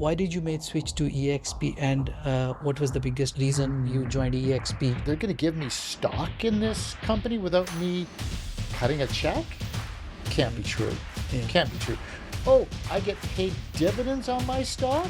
why did you make switch to EXP, and what was the biggest reason you joined EXP? They're going to give me stock in this company without me cutting a check? Can't be true. Yeah. Can't be true. Oh, I get paid dividends on my stock,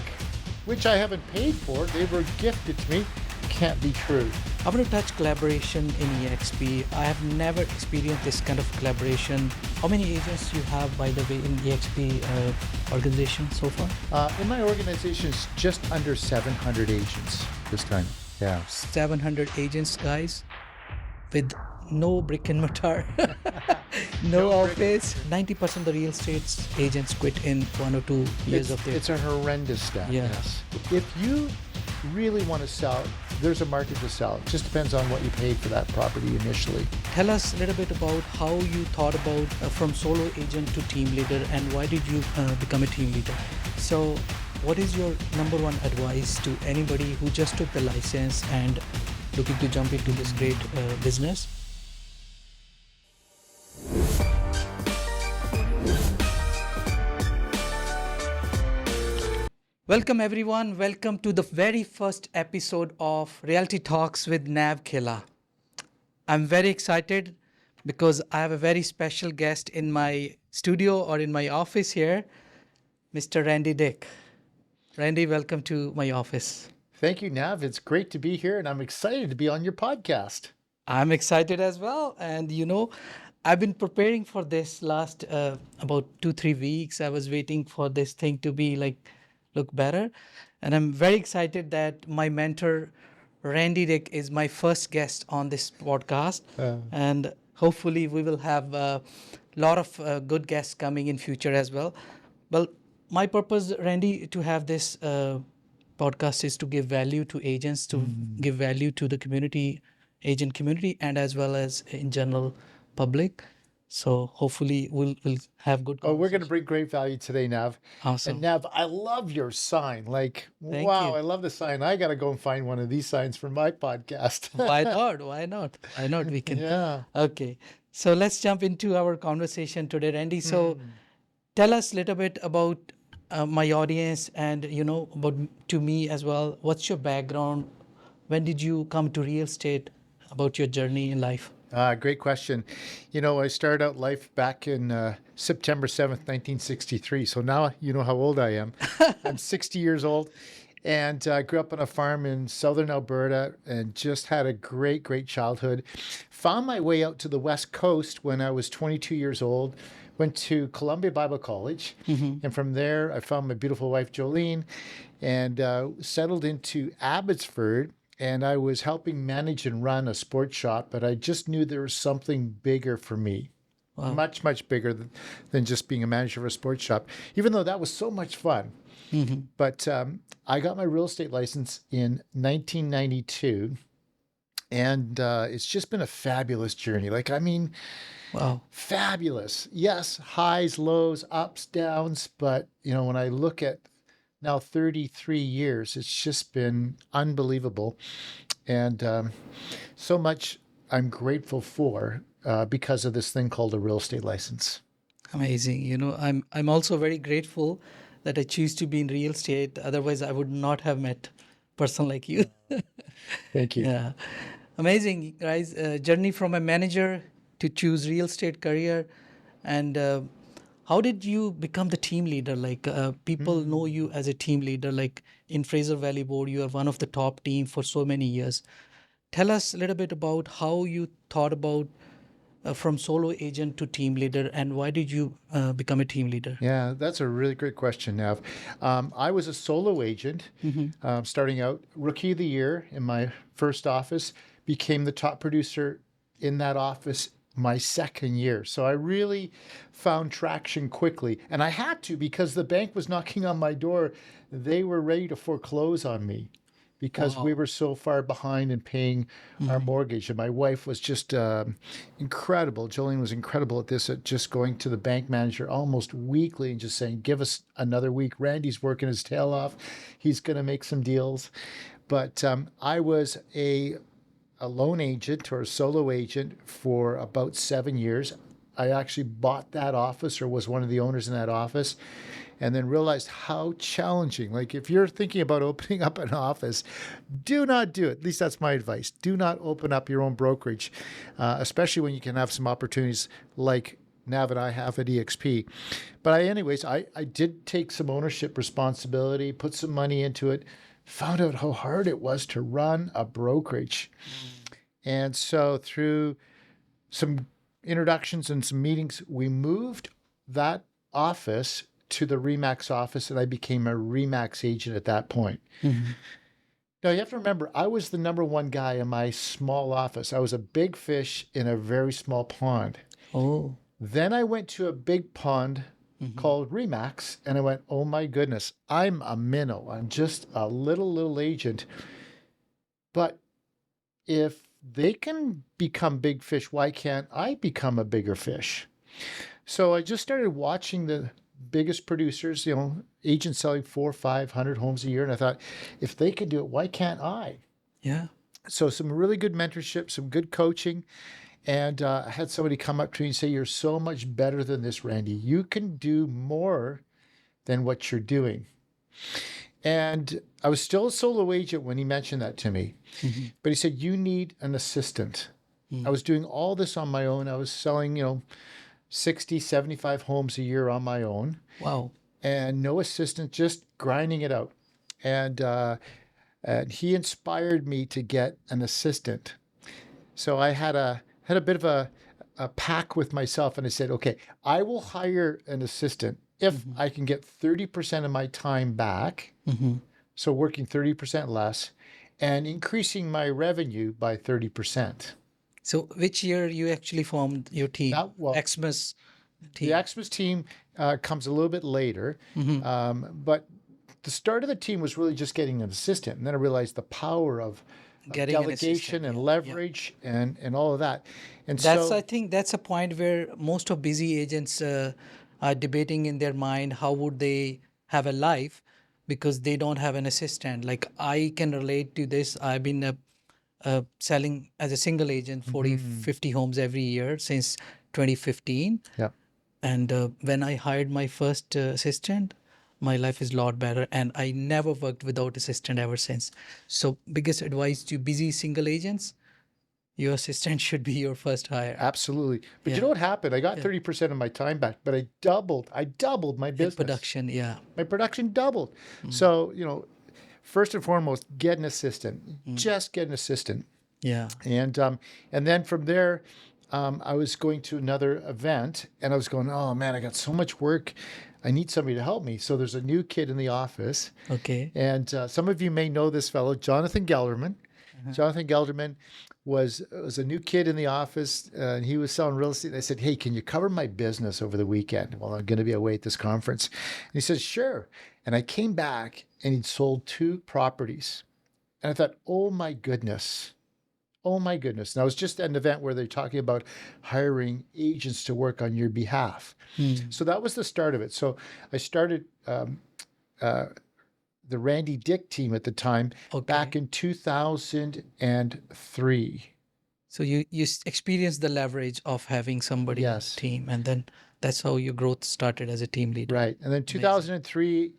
which I haven't paid for. They were gifted to me. Can't be true. I want to touch collaboration in EXP. I have never experienced this kind of collaboration. How many agents you have, by the way, in EXP organization so far? In my organization, it's just under 700 agents this time. Yeah. 700 agents, guys, with no brick and mortar, no office. 90% of the real estate agents quit in 1 or 2 years of their. It's a horrendous stat. Yeah. Yes. If you really want to sell, there's a market to sell. It just depends on what you paid for that property initially. Tell us a little bit about how you thought about from solo agent to team leader, and why did you become a team leader? So what is your number one advice to anybody who just took the license and looking to jump into this great business? Welcome everyone. Welcome to the very first episode of Reality Talks with Nav Khela. I'm very excited because I have a very special guest in my studio or in my office here, Mr. Randy Dyck. Randy, welcome to my office. Thank you, Nav. It's great to be here, and I'm excited to be on your podcast. I'm excited as well. And I've been preparing for this last about 2-3 weeks. I was waiting for this thing to be look better. And I'm very excited that my mentor, Randy Dyck, is my first guest on this podcast. And hopefully we will have a lot of good guests coming in future as well. Well, my purpose, Randy, to have this podcast is to give value to agents, to give value to the community, agent community, and as well as in general public. So hopefully we'll have good conversation. Oh, we're going to bring great value today, Nav. Awesome. And Nav, I love your sign. Thank wow, you. I love the sign. I got to go and find one of these signs for my podcast. Why not? Why not? Why not? We can. Yeah. Okay. So let's jump into our conversation today, Randy. So tell us a little bit about my audience and, about to me as well. What's your background? When did you come to real estate? About your journey in life? Great question. I started out life back in September 7th, 1963. So now you know how old I am. I'm 60 years old, and I grew up on a farm in southern Alberta and just had a great, great childhood. Found my way out to the West Coast when I was 22 years old. Went to Columbia Bible College, and from there I found my beautiful wife, Jolene, and settled into Abbotsford. And I was helping manage and run a sports shop, but I just knew there was something bigger for me. Wow. Much, much bigger than just being a manager of a sports shop, even though that was so much fun. But I got my real estate license in 1992, and it's just been a fabulous journey. Wow. Fabulous. Yes, highs, lows, ups, downs. But, when I look at now 33 years, it's just been unbelievable. And so much I'm grateful for because of this thing called a real estate license. Amazing. I'm also very grateful that I choose to be in real estate. Otherwise, I would not have met a person like you. Thank you. Yeah. Amazing, guys. Journey from a manager to choose real estate career. And how did you become the team leader? People know you as a team leader. Like in Fraser Valley Board, you are one of the top team for so many years. Tell us a little bit about how you thought about from solo agent to team leader, and why did you become a team leader? Yeah, that's a really great question, Nav. I was a solo agent starting out, rookie of the year in my first office, became the top producer in that office my second year. So I really found traction quickly. And I had to, because the bank was knocking on my door. They were ready to foreclose on me because we were so far behind in paying our mortgage. And my wife was just incredible. Jolene was incredible at this, at just going to the bank manager almost weekly and just saying, give us another week. Randy's working his tail off. He's going to make some deals. But I was a loan agent or a solo agent for about 7 years. I actually bought that office or was one of the owners in that office. and then realized how challenging. Like if you're thinking about opening up an office, do not do it. At least that's my advice. Do not open up your own brokerage, especially when you can have some opportunities like Nav and I have at EXP. But I did take some ownership responsibility, put some money into it, found out how hard it was to run a brokerage. And so through some introductions and some meetings, we moved that office to the Remax office, and I became a Remax agent at that point. Mhm. Now, you have to remember, I was the number one guy in my small office. I was a big fish in a very small pond. Oh. Then I went to a big pond Mhm. called Remax, and I went, oh my goodness, I'm a minnow. I'm just a little agent. But if they can become big fish, why can't I become a bigger fish? So I just started watching the biggest producers, agents selling 400-500 homes a year. And I thought, if they can do it, why can't I? Yeah. So some really good mentorship, some good coaching. And I had somebody come up to me and say, you're so much better than this, Randy. You can do more than what you're doing. And I was still a solo agent when he mentioned that to me. Mhm. But he said, you need an assistant. Mm. I was doing all this on my own. I was selling, 60, 75 homes a year on my own, Wow. and no assistant, just grinding it out. And he inspired me to get an assistant. So I had a bit of a pact with myself, and I said, okay, I will hire an assistant if Mhm. I can get 30% of my time back, Mhm. so working 30% less, and increasing my revenue by 30%. So, which year you actually formed your team? That well, Xmas the team. Xmas team comes a little bit later, Mhm. but the start of the team was really just getting an assistant, and then I realized the power of Getting an assistant. delegation and Yeah. Yeah. leverage and all of that. And I so, think that's a point where most of busy agents are debating in their mind how would they have a life because they don't have an assistant. Like I can relate to this. I've been selling as a single agent 40, mhm, 50 homes every year since 2015. yeah, And when I hired my first assistant, my life is a lot better. And I never worked without assistant ever since. So biggest advice to busy single agents, your assistant should be your first hire. absolutely. But you Yeah. know what happened? I got Yeah. 30% of my time back, but I doubled my In business. production, yeah. My production doubled. Mm. So, first and foremost, get an assistant. Mm. Just get an assistant. Yeah. And then from there, I was going to another event, and I was going, oh man, I got so much work. I need somebody to help me. So there's a new kid in the office, Okay. and some of you may know this fellow, Jonathan Gelderman. Uh-huh. Jonathan Gelderman was a new kid in the office, and he was selling real estate. And I said, hey, can you cover my business over the weekend? Well, I'm going to be away at this conference. And he says, sure. And I came back, and he'd sold 2 properties. And I thought, oh my goodness. Oh my goodness. Now, it was just an event where they're talking about hiring agents to work on your behalf. Mm. So that was the start of it. So I started uh, the Randy Dyck team at the time back Okay. in 2003. So you experienced the leverage of having somebody on the Yes, team, and then that's how your growth started as a team leader. right. And then Amazing. 2003,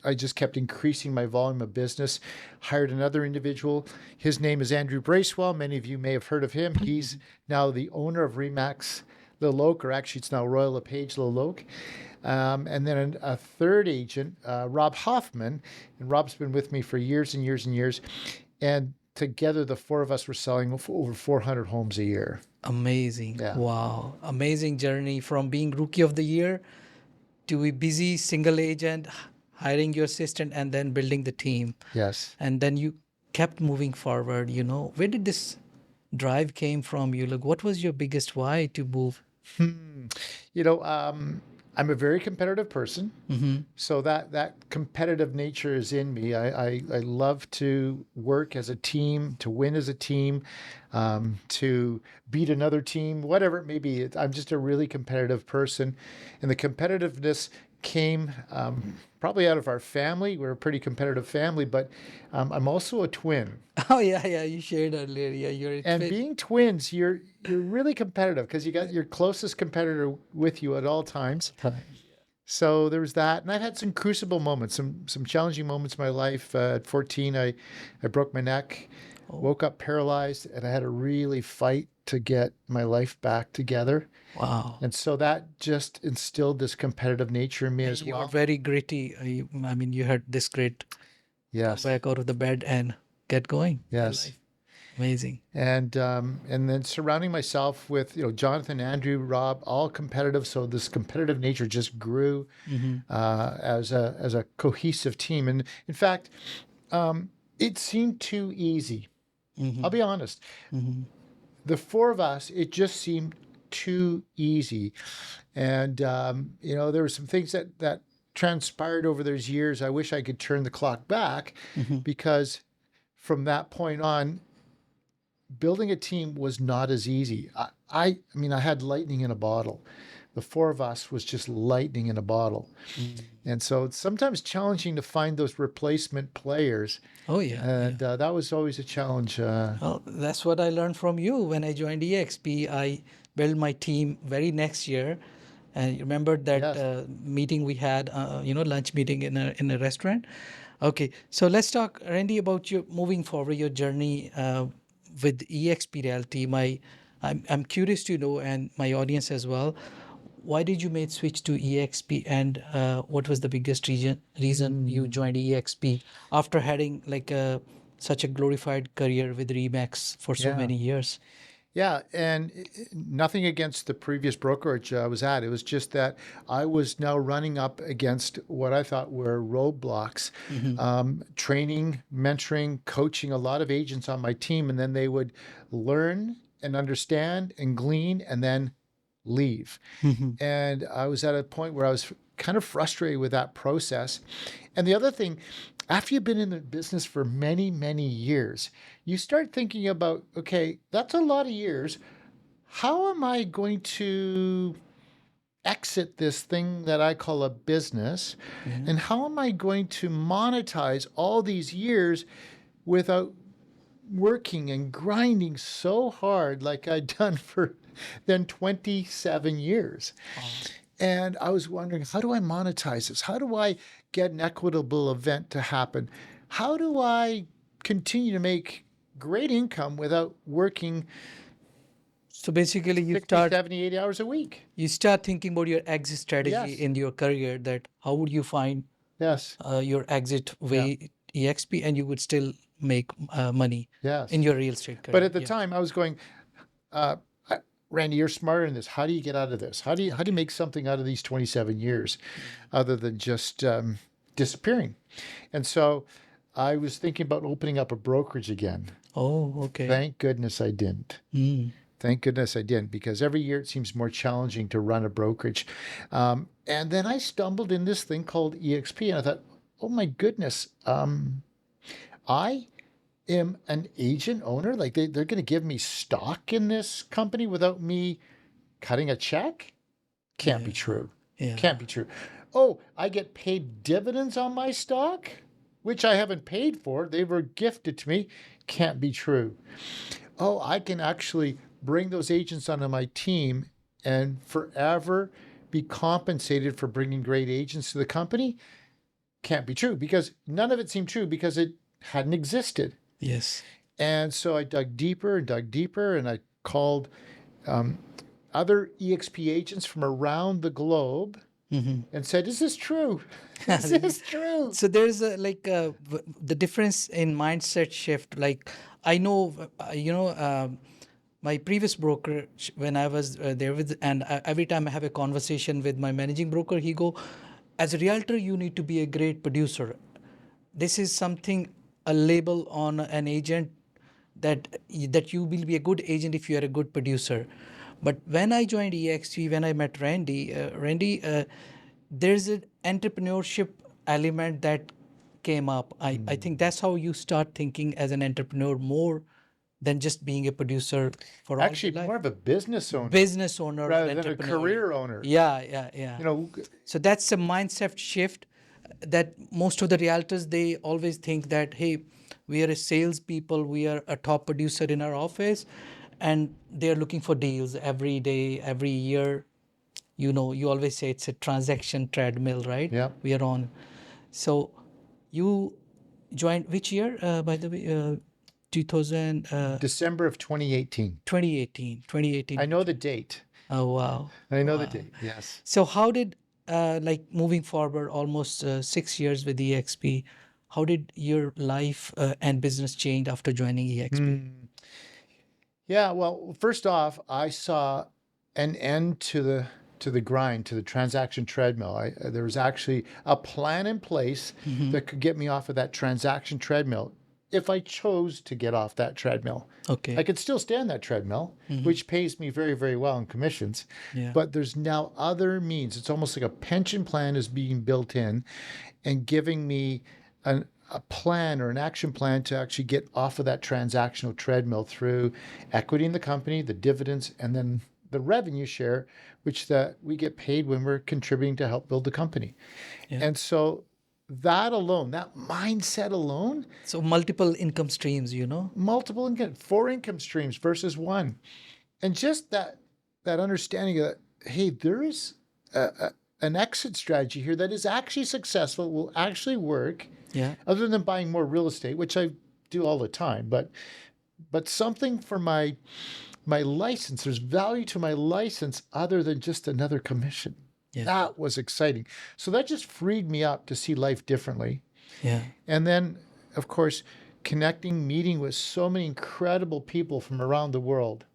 I just kept increasing my volume of business. Hired another individual. His name is Andrew Bracewell. Many of you may have heard of him. He's now the owner of Remax Little Oak, or actually it's now Royal LePage Little Oak. And then a third agent, Rob Hoffman, and Rob's been with me for years and years and years. And together, the 4 of us were selling over 400 homes a year. Amazing. Yeah. Wow. Amazing journey from being rookie of the year to a busy single agent, hiring your assistant, and then building the team. Yes. And then you kept moving forward. Where did this drive came from you? Like, what was your biggest why to move? Hmm. I'm a very competitive person. Mm-hmm. So that competitive nature is in me. I love to work as a team, to win as a team, to beat another team, whatever it may be. I'm just a really competitive person. And the competitiveness came probably out of our family. We're a pretty competitive family, but I'm also a twin. Oh yeah, yeah. You shared earlier. Yeah, you're a And twin. being twins, you're really competitive because you got your closest competitor with you at all times. So there was that, and I've had some crucible moments, some challenging moments in my life. At 14, I broke my neck, Oh, woke up paralyzed, and I had to really fight to get my life back together. wow. And so that just instilled this competitive nature in me And as you are well. very gritty. I mean, you had this grit, come Yes, back out of the bed and get going in yes. life. Amazing. And then surrounding myself with Jonathan, Andrew, Rob, all competitive. So this competitive nature just grew Mm-hmm. as a cohesive team. And in fact, it seemed too easy. I'll Mm-hmm. be honest. Mm-hmm. The four of us, it just seemed too easy. And there were some things that transpired over those years. I wish I could turn the clock back, Mm-hmm. because from that point on, building a team was not as easy. I mean, I had lightning in a bottle. The four of us was just lightning in a bottle. And so it's sometimes challenging to find those replacement players. Oh yeah, yeah. And that was always a challenge. Well, that's what I learned from you when I joined EXP. I built my team very next year, and you remember that Yes. meeting we had, lunch meeting in a restaurant. Okay, so let's talk, Randy, about your moving forward, your journey with EXP Realty. I'm curious to know, and my audience as well. Why did you make switch to EXP, and what was the biggest reason you joined EXP after having like such a glorified career with Remax for so Yeah. many years? Yeah, and nothing against the previous brokerage I was at. It was just that I was now running up against what I thought were roadblocks, Mm-hmm. training, mentoring, coaching a lot of agents on my team, and then they would learn and understand and glean and then leave. Mm-hmm. And I was at a point where I was kind of frustrated with that process. And the other thing, after you've been in the business for many, many years, you start thinking about, okay, that's a lot of years. How am I going to exit this thing that I call a business? Yeah. And how am I going to monetize all these years without working and grinding so hard like I'd done for then 27 years? Wow. And I was wondering, how do I monetize this? How do I get an equitable event to happen? How do I continue to make great income without working So basically, 60, 70, 80 hours a week? you start thinking about your exit strategy Yes. in your career. That how would you find Yes. your exit Yeah. way EXP, and you would still make money Yes. in your real estate But career. at the Yeah. time, I was going, uh, Randy, you're smarter than this. How do you get out of this? How do you make something out of these 27 years, other than just disappearing? And so I was thinking about opening up a brokerage again. Oh, okay. Thank goodness I didn't. Mm. Thank goodness I didn't, because every year it seems more challenging to run a brokerage. And then I stumbled in this thing called EXP, and I thought, oh my goodness, I am an agent owner. Like they're going to give me stock in this company without me cutting a check? Can't be Yeah. true. Yeah. Can't be true. Oh, I get paid dividends on my stock, which I haven't paid for. They were gifted to me. Can't be true. Oh, I can actually bring those agents onto my team and forever be compensated for bringing great agents to the company. Can't be true, because none of it seemed true because it hadn't existed. Yes. And so I dug deeper, and I called um, other EXP agents from around the globe Mm-hmm. and said, "Is this true? Is this true?" So there's the difference in mindset shift. Like I know, my previous broker when I was there with, and every time I have a conversation with my managing broker, he go, as a realtor, you need to be a great producer. This is something, a label on an agent, that you will be a good agent if you are a good producer. But when I joined EXP, when I met Randy, there's an entrepreneurship element that came up. I think that's how you start thinking as an entrepreneur more than just being a producer for all Actually, your life. more of a business owner Business owner or rather than a entrepreneur. career owner. Yeah. You know, So that's a mindset shift that most of the realtors, they always think that, hey, we are a salespeople, we are a top producer in our office, and they're looking for deals every day, every year. you always say it's a transaction treadmill, right? Yeah. We are on. So you joined which year, by the way? 2000, December of 2018. 2018, I 2018. know the date. Oh, wow. I know the Wow. date. Yes. So how did, like moving forward, almost 6 years with EXP, how did your life and business change after joining EXP? Yeah, well, first off, I saw an end to the grind, to the transaction treadmill. There was actually a plan in place that could get me off of that transaction treadmill if I chose to get off that treadmill. Okay. I could still stay on that treadmill, which pays me very, very well in commissions. Yeah. But there's now other means. It's almost like a pension plan is being built in and giving me a plan or an action plan to actually get off of that transactional treadmill through equity in the company, the dividends, and then the revenue share, which that we get paid when we're contributing to help build the company. Yeah. And so that alone, that mindset alone, So multiple income streams, multiple income, 4 income streams versus one, and just that understanding that, hey, there is an exit strategy here that is actually successful, will actually work, Yeah. other than buying more real estate, which I do all the time, but something for my license. There's value to my license other than just another commission. Yeah. That was exciting. So that just freed me up to see life differently. Yeah. And then, of course, connecting, meeting with so many incredible people from around the world.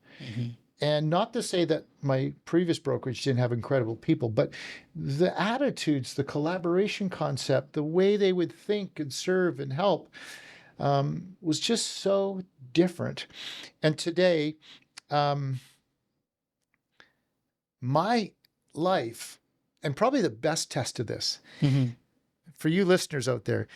And not to say that my previous brokerage didn't have incredible people, but the attitudes, the collaboration concept, the way they would think and serve and help was just so different. And today, my life, and probably the best test of this, for you listeners out there,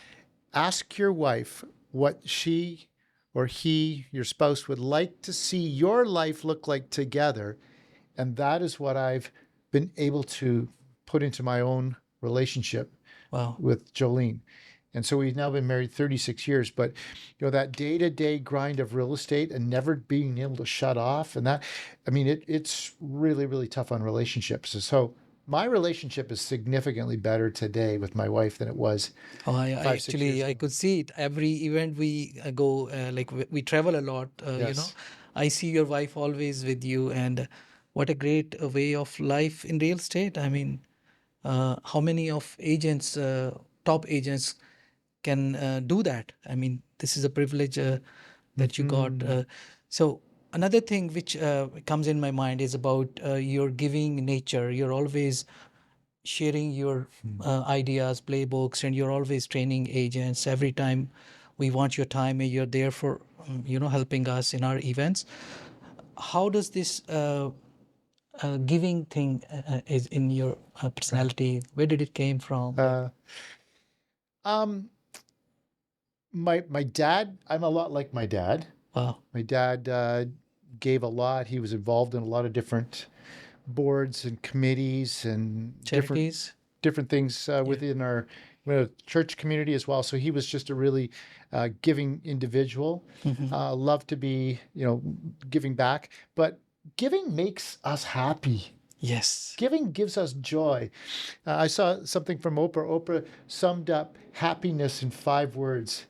ask your wife what she or he, your spouse, would like to see your life look like together. And that is what I've been able to put into my own relationship Wow. with Jolene. And so we've now been married 36 years, but that day-to-day grind of real estate and never being able to shut off, and that, I mean, it's really, really tough on relationships. So my relationship is significantly better today with my wife than it was Oh, I 5, 6 years actually, I ago. could see it. Every event we go, like we travel a lot, Yes. I see your wife always with you, and what a great way of life in real estate. I mean, how many of agents, top agents, can do that? I mean, this is a privilege that you got. So another thing which comes in my mind is about your giving nature. You're always sharing your ideas, playbooks, and you're always training agents. Every time we want your time, and you're there for helping us in our events. How does this giving thing is in your personality? Where did it came from? Um, my dad, I'm a lot like my dad. Wow. My dad gave a lot. He was involved in a lot of different boards and committees and Charities. different things within our church community as well. So he was just a really giving individual. Loved to be, giving back. But giving makes us happy. Yes. Giving gives us joy. I saw something from Oprah. Oprah summed up happiness in 5 words: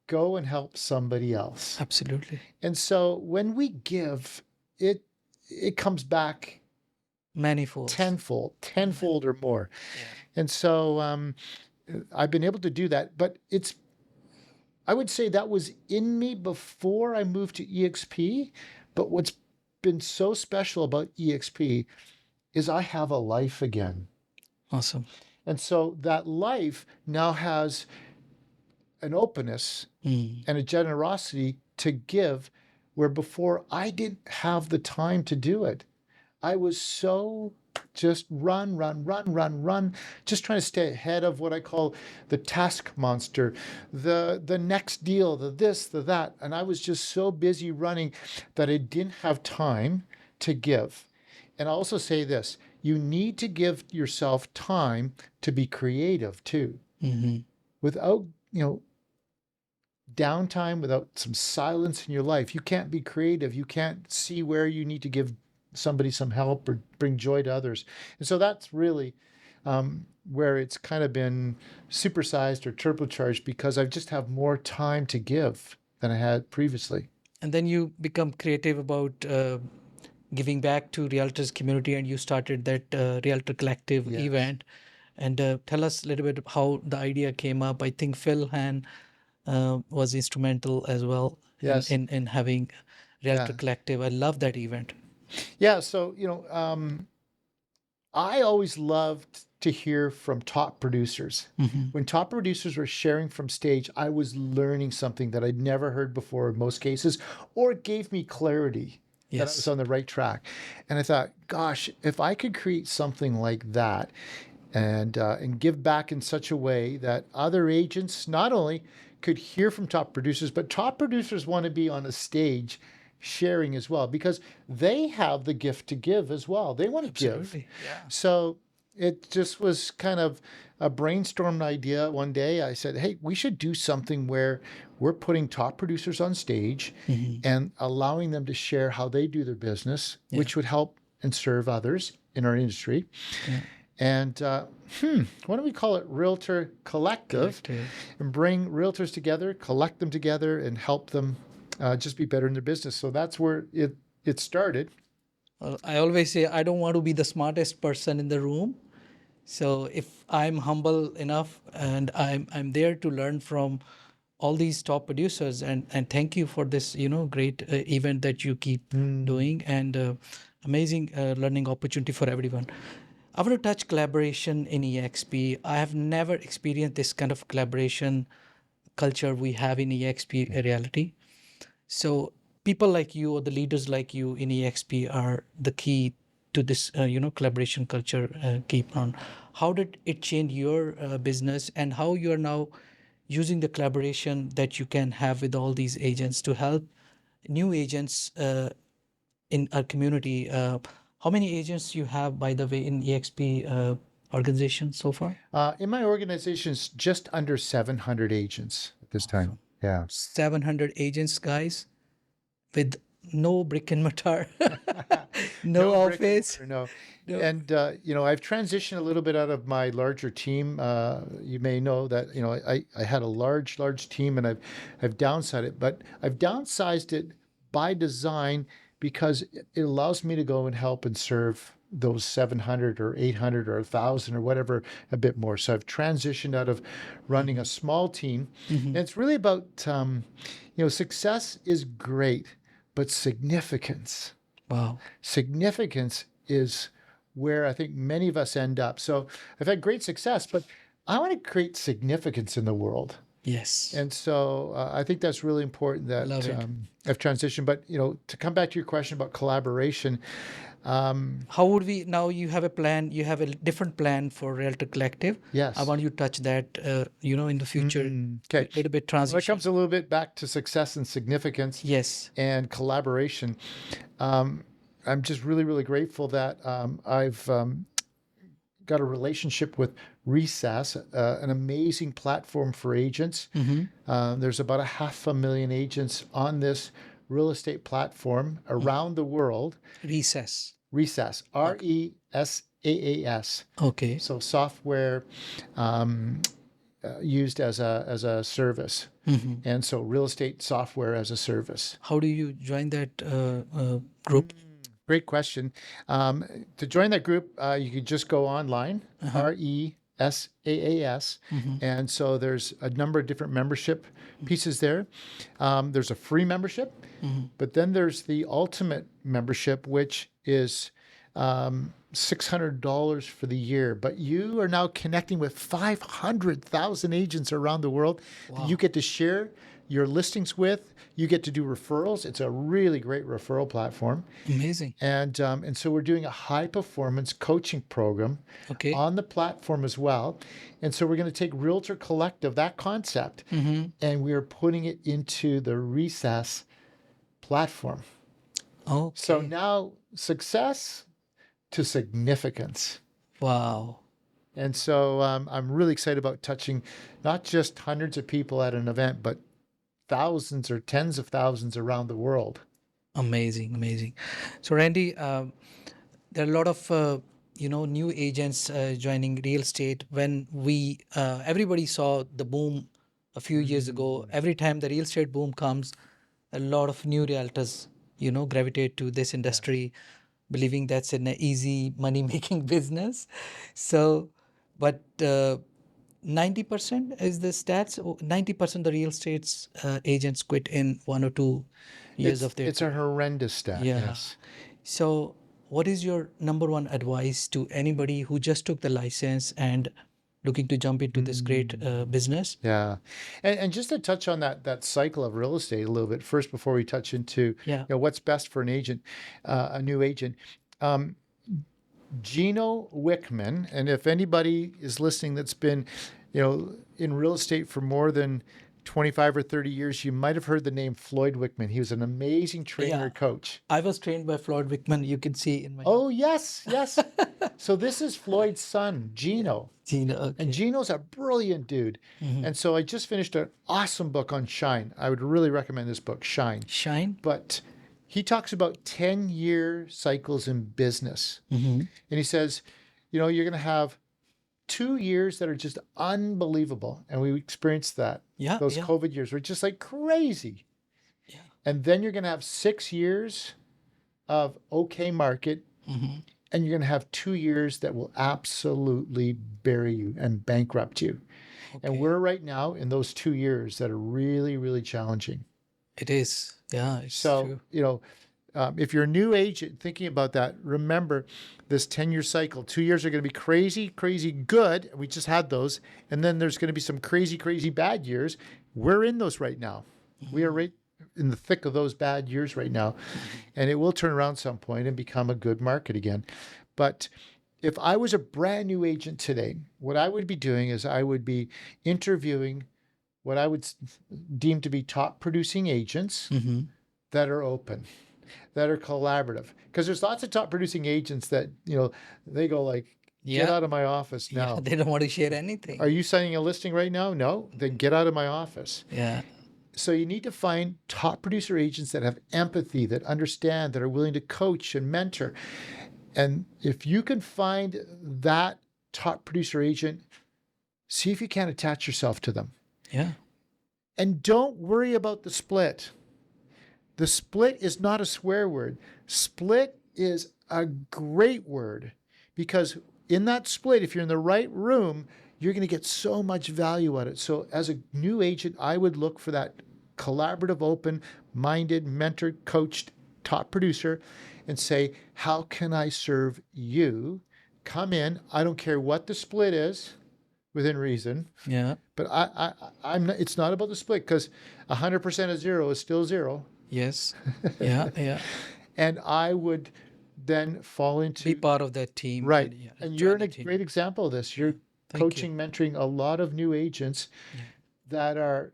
go and help somebody else. Absolutely. And so when we give, it comes back Manifold. tenfold or more. And so I've been able to do that. But I would say that was in me before I moved to EXP. But what's been so special about EXP is I have a life again. Awesome. And so that life now has an openness and a generosity to give, where before I didn't have the time to do it. I was so just run, just trying to stay ahead of what I call the task monster, the next deal, the this, the that. And I was just so busy running that I didn't have time to give. And I also say this: you need to give yourself time to be creative too. Without, downtime, without some silence in your life, you can't be creative. You can't see where you need to give somebody some help or bring joy to others. And so that's really where it's kind of been supersized or turbocharged because I just have more time to give than I had previously. And then you become creative about giving back to realtors community, and you started that Realtor Collective Yes. event. And tell us a little bit how the idea came up. I think Phil Han was instrumental as well Yes. in having Realtor Yeah. Collective. I love that event. Yeah. So, I always loved to hear from top producers. Mhm. When top producers were sharing from stage, I was learning something that I'd never heard before in most cases, or it gave me clarity that I was Yes. on the right track. And I thought, gosh, if I could create something like that and give back in such a way that other agents not only could hear from top producers, but top producers want to be on a stage sharing as well because they have the gift to give as well. They want to give. Absolutely. Yeah. So it just was kind of a brainstormed idea one day. I said, hey, we should do something where we're putting top producers on stage Mhm. and allowing them to share how they do their business, Yeah. which would help and serve others in our industry. Yeah. And why don't we call it Realtor Collective Collective. and bring realtors together, collect them together, and help them just be better in their business. So that's where it started. Well, I always say I don't want to be the smartest person in the room. So if I'm humble enough and I'm there to learn from all these top producers, and thank you for this, great event that you keep doing, and amazing learning opportunity for everyone. I want to touch collaboration in EXP. I have never experienced this kind of collaboration culture we have in EXP reality. So people like you or the leaders like you in EXP are the key to this, collaboration culture. Keep on. How did it change your business, and how you are now using the collaboration that you can have with all these agents to help new agents in our community? How many agents you have, by the way, in EXP organization so far? In my organization, it's just under 700 agents at this time. Yeah. 700 agents, guys, with no brick and mortar, no brick and office. mortar, no. No. And I've transitioned a little bit out of my larger team. You may know that I had a large team, and I've downsized it, but I've downsized it by design because it allows me to go and help and serve those 700 or 800 or 1,000 or whatever a bit more. So I've transitioned out of running a small team, and it's really about success is great, but significance. Wow. Significance is where I think many of us end up. So I've had great success, but I want to create significance in the world. Yes. And so I think that's really important that Love it. I've transitioned. But, to come back to your question about collaboration, How would we now? You have a plan. You have a different plan for Realtor Collective. yes. I want you to touch that. In the future, Okay. a little bit Well, it transition. comes a little bit back to success and significance Yes. and collaboration. I'm just really, really grateful that I've got a relationship with Recess, an amazing platform for agents. There's about 500,000 agents on this real estate platform around the world. Recess. Recess, RESAAS. Okay. So software used as a service, and so real estate software as a service. How do you join that group? Great question. To join that group, you could just go online, RESAAS. And so there's a number of different membership pieces there. There's a free membership, but then there's the ultimate membership, which is $600 for the year. But you are now connecting with 500,000 agents around the world that you get to share your listings with. You get to do referrals. It's a really great referral platform. Amazing. And so we're doing a high performance coaching program Okay. on the platform as well. And so we're going to take Realtor Collective, that concept, and we are putting it into the Recess platform. Okay. So now success to significance. Wow. And so I'm really excited about touching not just hundreds of people at an event, but thousands or tens of thousands around the world. Amazing, amazing. So, Randy, there are a lot of new agents joining real estate. When we everybody saw the boom a few years ago. Every time the real estate boom comes, a lot of new realtors gravitate to this Yes. industry, believing that's an easy money making business. So, but 90% is the stats. 90% the real estate's agents quit in 1 or 2 years of their It's a horrendous stat. yeah. Yes. So, what is your number one advice to anybody who just took the license and looking to jump into this great business? Yeah. And just to touch on that cycle of real estate a little bit first before we touch into Yeah. what's best for an agent, a new agent. Um, Gino Wickman, and if anybody is listening that's been, in real estate for more than 25 or 30 years, you might have heard the name Floyd Wickman. He was an amazing trainer Yeah. coach. I was trained by Floyd Wickman. You can see in my Oh, yes, yes. So this is Floyd's son, Gino. Gina. And Okay. Gino's a brilliant dude. Mhm. And so I just finished an awesome book on Shine. I would really recommend this book, Shine. Shine. But he talks about 10-year cycles in business. Mm-hmm. And he says, you're going to have 2 years that are just unbelievable. And we experienced that. Yeah. Those Yeah. COVID years were just like crazy. Yeah. And then you're going to have 6 years of okay market. Mm-hmm. And you're going to have 2 years that will absolutely bury you and bankrupt you. Okay. And we're right now in those 2 years that are really, really challenging. It is. Yeah. It's So, true. if you're a new agent thinking about that, remember this 10-year cycle. 2 years are going to be crazy, crazy good. We just had those. And then there's going to be some crazy, crazy bad years. We're in those right now. We are right in the thick of those bad years right now. And it will turn around some point and become a good market again. But if I was a brand new agent today, what I would be doing is I would be interviewing what I would deem to be top producing agents Mm-hmm. that are open, that are collaborative. Because there's lots of top producing agents that, they go like, get Yeah. out of my office Yeah. now. They don't want to share anything. Are you signing a listing right now? No, then get out of my office. Yeah. So you need to find top producer agents that have empathy, that understand, that are willing to coach and mentor. And if you can find that top producer agent, see if you can attach yourself to them. Yeah. And don't worry about the split. The split is not a swear word. Split is a great word because in that split, if you're in the right room, you're going to get so much value out of it. So as a new agent, I would look for that collaborative, open-minded, mentored, coached top producer and say, how can I serve you? Come in. I don't care what the split is within reason, Yeah. but I'm not, it's not about the split because 100% of zero is still zero. Yes. Yeah. Yeah. And I would then fall Be into, part of that team. right. Yeah, And join you're the a team. great example of this. You're Thank you. coaching, mentoring a lot of new agents Yeah. that are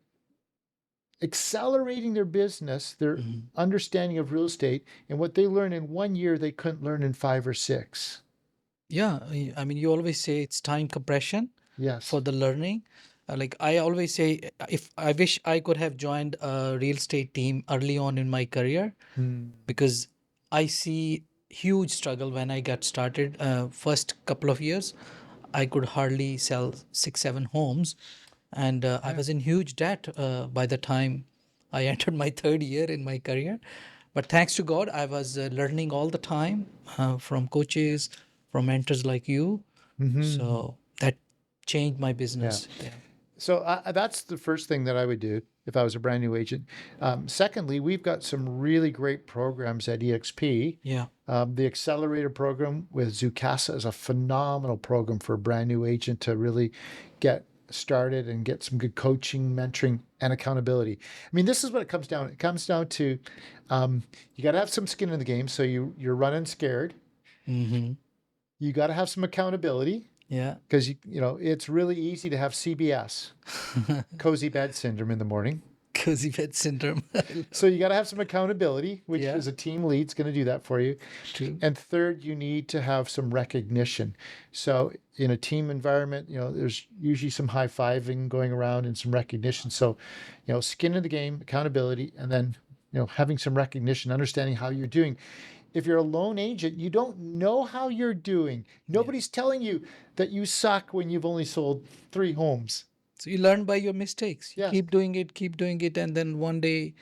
accelerating their business, their Mhm. understanding of real estate, and what they learn in 1 year, they couldn't learn in 5 or 6. Yeah. I mean, you always say it's time compression Yes. for the learning. Like I always say, if I wish I could have joined a real estate team early on in my career, because I see huge struggle when I got started. First couple of years, I could hardly sell 6, 7 homes, and I was in huge debt by the time I entered my third year in my career. But thanks to God, I was learning all the time from coaches, from mentors like you. So that changed my business. Yeah. So that's the first thing that I would do if I was a brand new agent. Secondly, we've got some really great programs at EXP. Yeah. The Accelerator program with Zucasa is a phenomenal program for a brand new agent to really get started and get some good coaching, mentoring, and accountability. I mean, this is what it comes down. It comes down to you got to have some skin in the game. So you're running scared. Mm-hmm. You got to have some accountability. Yeah. Because it's really easy to have CBS, cozy bed syndrome in the morning. Cozy bed syndrome. So you got to have some accountability, which Yeah. as a team lead's going to do that for you. True. And third, you need to have some recognition. So in a team environment, there's usually some high-fiving going around and some recognition. So, skin in the game, accountability, and then, having some recognition, understanding how you're doing. If you're a lone agent, you don't know how you're doing. Yeah. Nobody's telling you that you suck when you've only sold 3 homes. So you learn by your mistakes. You Yes. keep doing it, and then one day,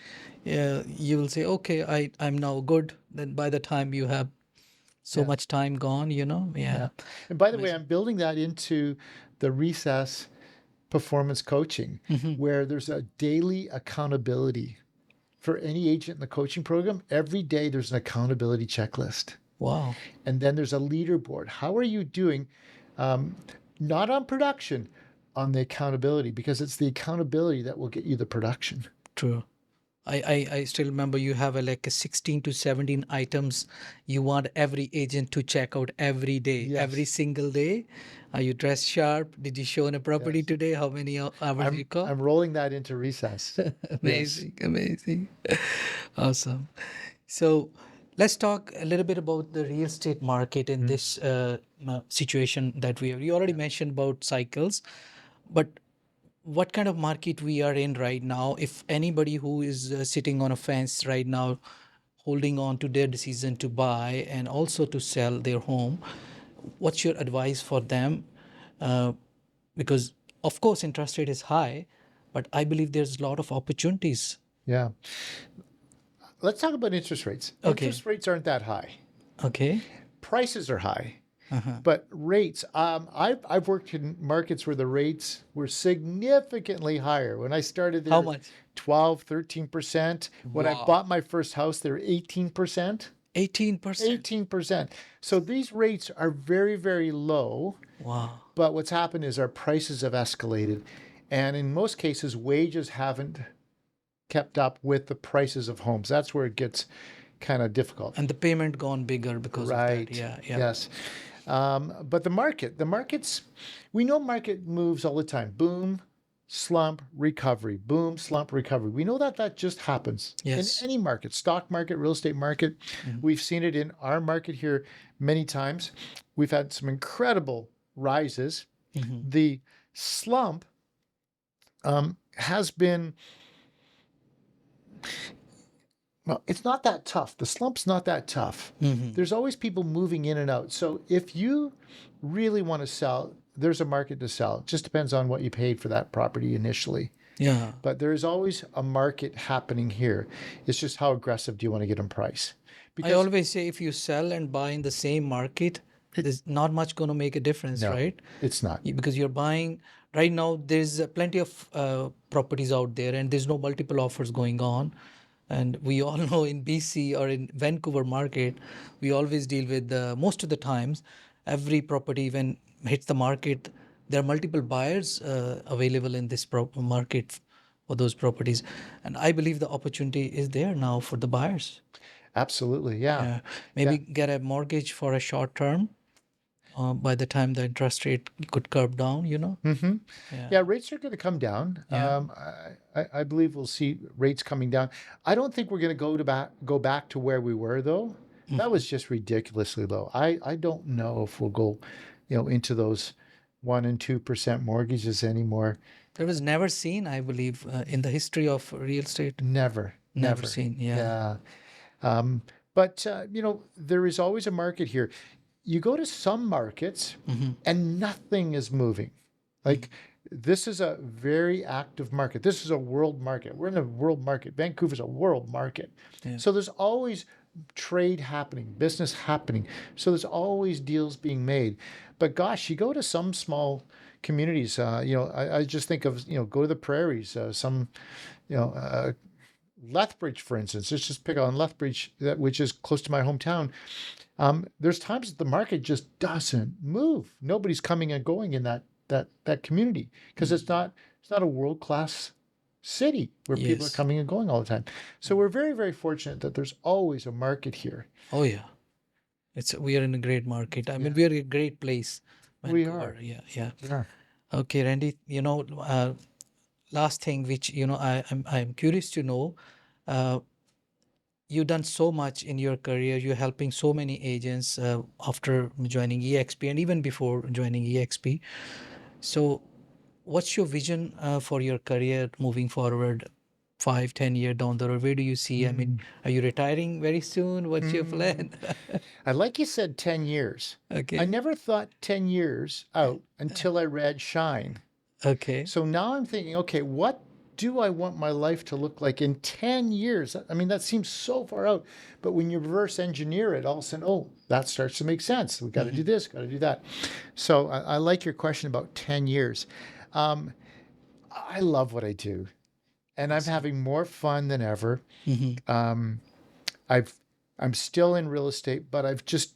you will say, "Okay, I'm now good." Then by the time you have so Yeah. much time gone, Yeah. Yeah. And by the way, Amazing. I'm building that into the recess performance coaching, where there's a daily accountability for any agent in the coaching program. Every day there's an accountability checklist. Wow. And then there's a leaderboard. How are you doing? Not on production, on the accountability, because it's the accountability that will get you the production. True. I still remember you have like a 16 to 17 items you want every agent to check out every day, every Yes. single day. Are you dressed sharp? Did you show on a property Yes. today? How many hours you call? I'm rolling that into recess. Yes. Amazing, amazing. Awesome. So let's talk a little bit about the real estate market in this situation that we have. You already mentioned about cycles, but what kind of market we are in right now? If anybody who is sitting on a fence right now, holding on to their decision to buy and also to sell their home, what's your advice for them? Because of course interest rate is high, but I believe there's a lot of opportunities. Yeah. Let's talk about interest rates. Okay. Interest rates aren't that high. Okay. Prices are high. But rates, I've worked in markets where the rates were significantly higher. When I started there, How much? 12, 13%. When I Wow. bought my first house, they were 18%. 18%. 18%. So these rates are very, very low. Wow. But what's happened is our prices have escalated. And in most cases, wages haven't kept up with the prices of homes. That's where it gets kind of difficult. And the payment gone bigger because of Right. that. Yeah. Yeah. Yes. But the markets, we know market moves all the time. Boom, slump, recovery. Boom, slump, recovery. We know that just happens Yes. in any market, stock market, real estate market. We've seen it in our market here many times. We've had some incredible rises. The slump has been, well, it's not that tough. The slump's not that tough. There's always people moving in and out. So if you really want to sell, there's a market to sell. It just depends on what you paid for that property initially. Yeah. But there is always a market happening here. It's just how aggressive do you want to get in price? I always say if you sell and buy in the same market, there's not much going to make a difference, No, right? it's not. Because you're buying right now, there's plenty of properties out there and there's no multiple offers going on. And we all know in BC or in Vancouver market, we always deal with most of the times, every property when hits the market, there are multiple buyers available in this market for those properties. And I believe the opportunity is there now for the buyers. Absolutely, yeah. Maybe get a mortgage for a short term. By the time the interest rate could curb down, Yeah, rates are going to come down. Yeah. I believe we'll see rates coming down. I don't think we're going to go back to where we were though. That was just ridiculously low. I don't know if we'll go, into those 1% and 2% mortgages anymore. That was never seen, I believe, in the history of real estate. Never. Never seen. Yeah. But there is always a market here. You go to some markets and nothing is moving. Like this is a very active market. This is a world market. We're in a world market. Vancouver's a world market. Yeah. So there's always trade happening, business happening. So there's always deals being made. But gosh, you go to some small communities, I just think of, go to the prairies, Lethbridge, for instance. Let's just pick on Lethbridge, which is close to my hometown. There's times that the market just doesn't move. Nobody's coming and going in that community because it's not a world-class city where people are Yes. coming and going all the time. So we're very, very fortunate that there's always a market here. Oh yeah. We are in a great market. I mean, we are in a great place. We Vancouver. are. Yeah. Yeah. Yeah. Okay, Randy. Last thing which I'm curious to know. You've done so much in your career. You're helping so many agents after joining EXP and even before joining EXP. So, what's your vision for your career moving forward 5, 10 year down the road? Where do you see? I mean, are you retiring very soon? What's your plan? I like you said 10 years. I Okay. never thought 10 years out until I read Shine. Okay. So now I'm thinking, okay, what do I want my life to look like in 10 years? I mean, that seems so far out. But when you reverse engineer it, all of a sudden, oh, that starts to make sense. We got to do this, got to do that. So I like your question about 10 years. Um, I love what I do, and I'm Awesome. having more fun than ever. Hmm. Um, I've I'm still in real estate, but I've just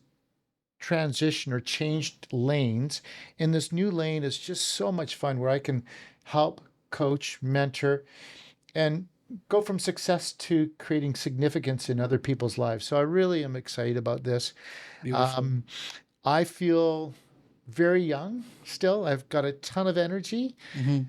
transitioned or changed lanes. And this new lane is just so much fun where I can help, coach, mentor, and go from success to creating significance in other people's lives. So I really am excited about this. Beautiful. Um, I feel very young still. I've got a ton of energy. Hmm.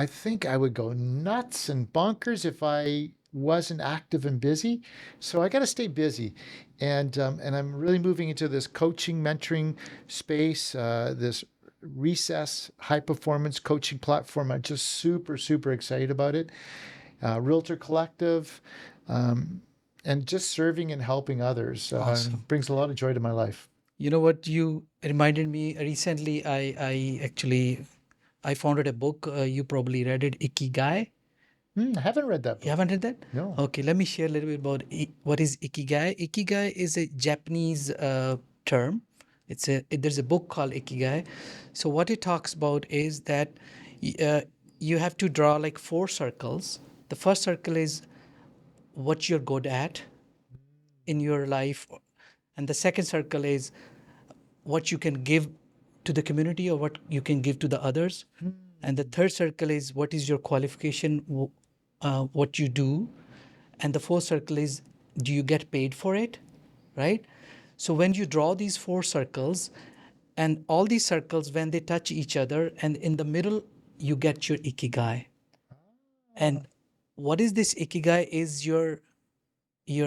I think I would go nuts and bonkers if I wasn't active and busy. So I got to stay busy, and I'm really moving into this coaching, mentoring space. This recess high performance coaching platform. I'm just super excited about it. Realtor Collective, um, and just serving and helping others Awesome. brings a lot of joy to my life. You know what you reminded me recently? I actually I founded a book. You probably read it, Ikigai. I haven't read that You book. haven't read that? No. Okay, let me share a little bit about what is Ikigai. Ikigai is a Japanese term. There's a book called Ikigai. So what it talks about is that you have to draw like 4 circles. The first circle is what you're good at in your life, and the second circle is what you can give to the community or what you can give to the others. And the third circle is what is your qualification, what you do. And the fourth circle is do you get paid for it, right? So when you draw these 4 circles, and all these circles, when they touch each other, and in the middle, you get your ikigai. And what is this ikigai is your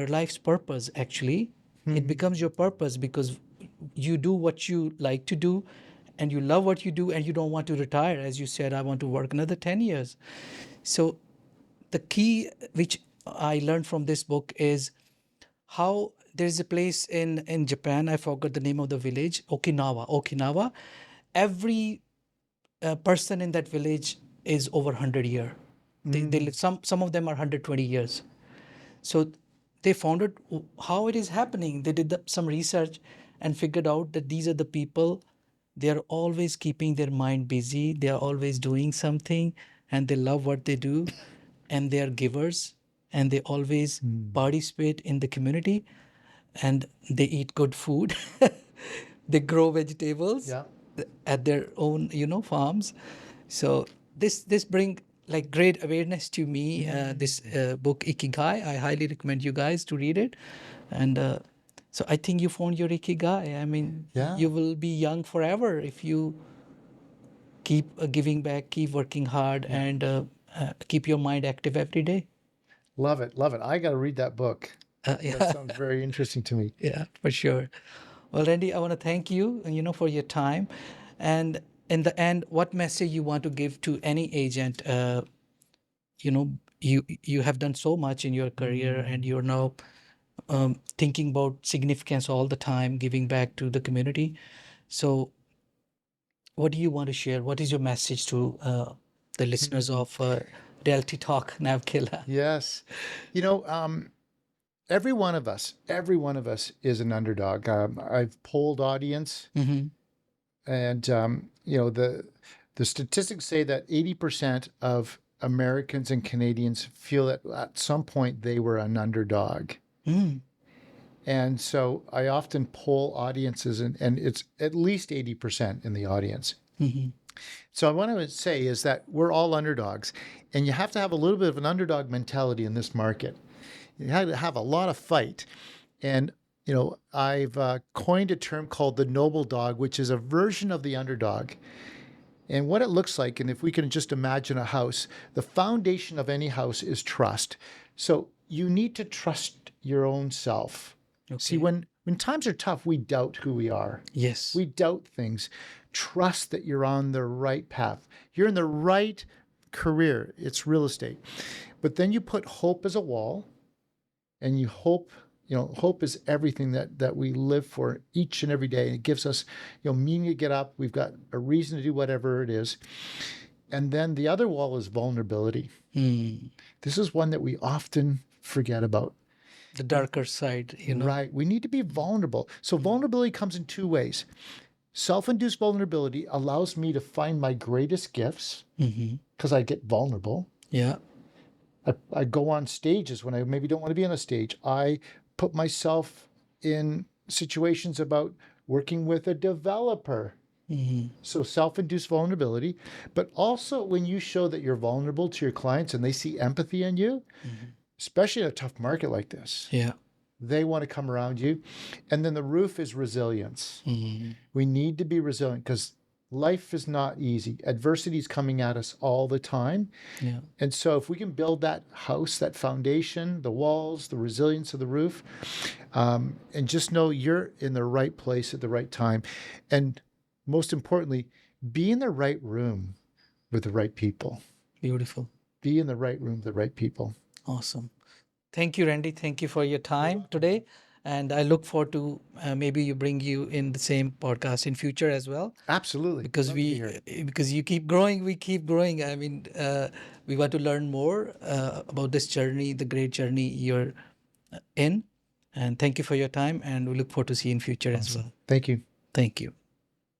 life's purpose, actually. It becomes your purpose because you do what you like to do and you love what you do and you don't want to retire. As you said, I want to work another 10 years. So the key which I learned from this book is how there's a place in Japan, I forgot the name of the village, Okinawa. Every person in that village is over 100 year. They live, some of them are 120 years. So they found out how it is happening. They did some research and figured out that these are the people. They are always keeping their mind busy. They are always doing something and they love what they do, and they are givers, and they always participate in the community, and they eat good food. They grow vegetables Yeah. at their own, farms. So this bring like great awareness to me. This book Ikigai, I highly recommend you guys to read it. And so I think you found your Ikigai. I mean, Yeah. you will be young forever if you keep giving back, keep working hard, and keep your mind active every day. Love it. Love it. I got to read that book. That Yeah. sounds very interesting to me. Yeah, for sure. Well, Randy, I want to thank you, for your time. And in the end, what message you want to give to any agent? You know, you have done so much in your career, and you're now thinking about significance all the time, giving back to the community. So, what do you want to share? What is your message to the listeners of Reality Talk, Nav Khela? Yes. You know, every one of us is an underdog. I've polled audience, Mm-hmm. and the statistics say that 80% of Americans and Canadians feel that at some point they were an underdog. Mm. And so I often poll audiences, and it's at least 80% in the audience. Mm-hmm. So I want to say is that we're all underdogs, and you have to have a little bit of an underdog mentality in this market. You have to have a lot of fight. And, I've coined a term called the noble dog, which is a version of the underdog. And what it looks like, and if we can just imagine a house, the foundation of any house is trust. So you need to trust your own self. See, Okay. when times are tough, we doubt who we are. Yes. We doubt things. Trust that you're on the right path. You're in the right career, it's real estate. But then you put hope as a wall, and you hope, hope is everything that we live for each and every day. And it gives us, meaning to get up. We've got a reason to do whatever it is. And then the other wall is vulnerability. This is one that we often forget about. The darker side, Right. We need to be vulnerable. So vulnerability comes in two ways. Self-induced vulnerability allows me to find my greatest gifts because I get vulnerable. Yeah. I go on stages when I maybe don't want to be on a stage. I put myself in situations about working with a developer. So self-induced vulnerability, but also when you show that you're vulnerable to your clients and they see empathy in you, especially in a tough market like this, Yeah. they want to come around you. And then the roof is resilience. We need to be resilient because life is not easy. Adversity is coming at us all the time. Yeah. And so if we can build that house, that foundation, the walls, the resilience of the roof, and just know you're in the right place at the right time. And most importantly, be in the right room with the right people. Beautiful. Be in the right room with the right people. Awesome. Thank you, Randy. Thank you for your time today. And I look forward to maybe you bring you in the same podcast in future as well. Absolutely. Because Love to be here. because you keep growing, we keep growing. I mean, we want to learn more about this journey, the great journey you're in. And thank you for your time. And we look forward to see you in future as well. Thank you. Thank you.